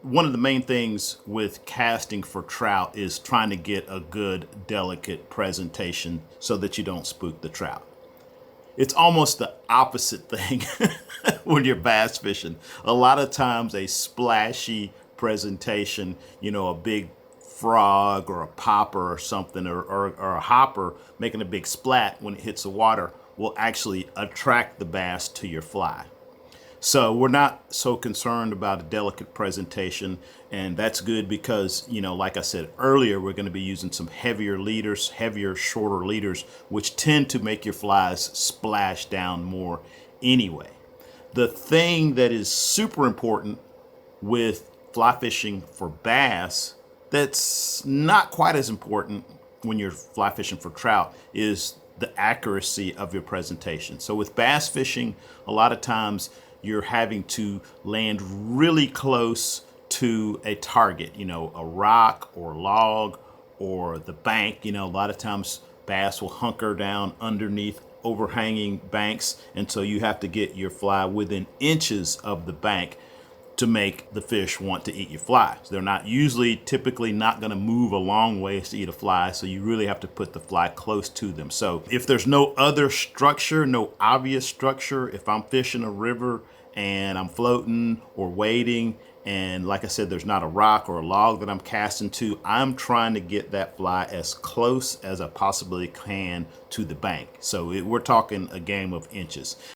one of the main things with casting for trout is trying to get a good, delicate presentation so that you don't spook the trout. It's almost the opposite thing when you're bass fishing. A lot of times a splashy presentation, a big frog or a popper or something, or a hopper making a big splat when it hits the water will actually attract the bass to your fly. So we're not so concerned about a delicate presentation, and that's good because, like I said earlier, we're going to be using some heavier leaders, shorter leaders, which tend to make your flies splash down more anyway. The thing that is super important with fly fishing for bass that's not quite as important when you're fly fishing for trout is the accuracy of your presentation. So with bass fishing, a lot of times you're having to land really close to a target, a rock or log or the bank. A lot of times bass will hunker down underneath overhanging banks, and so you have to get your fly within inches of the bank to make the fish want to eat your fly. So they're not typically not going to move a long ways to eat a fly, so you really have to put the fly close to them. So if there's no other structure, no obvious structure, if I'm fishing a river and I'm floating or wading, and like I said, there's not a rock or a log that I'm casting to, I'm trying to get that fly as close as I possibly can to the bank. So we're talking a game of inches.